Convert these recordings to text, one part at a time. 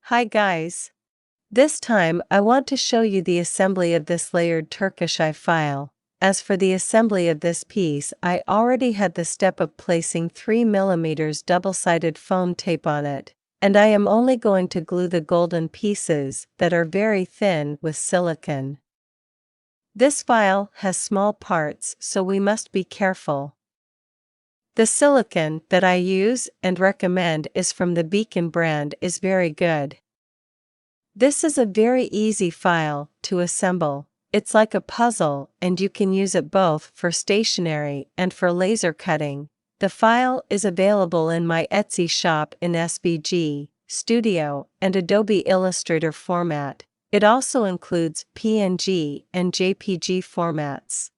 Hi guys! This time I want to show you the assembly of this layered Turkish eye file. As for the assembly of this piece, I already had the step of placing 3mm double-sided foam tape on it, and I am only going to glue the golden pieces that are very thin with silicone. This file has small parts, so we must be careful. The silicone that I use and recommend is from the Beacon brand is very good. This is a very easy file to assemble. It's like a puzzle and you can use it both for stationery and for laser cutting. The file is available in my Etsy shop in SVG, Studio, and Adobe Illustrator format. It also includes PNG and JPG formats.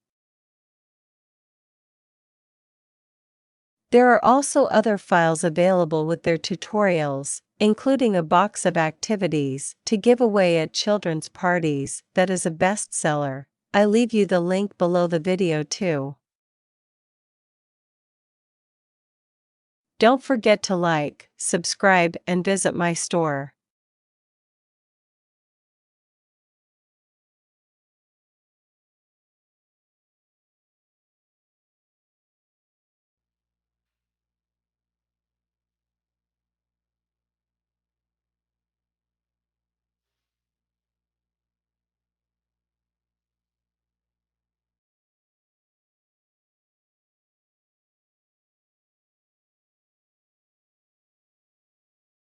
There are also other files available with their tutorials, including a box of activities to give away at children's parties that is a bestseller. I leave you the link below the video too. Don't forget to like, subscribe and visit my store.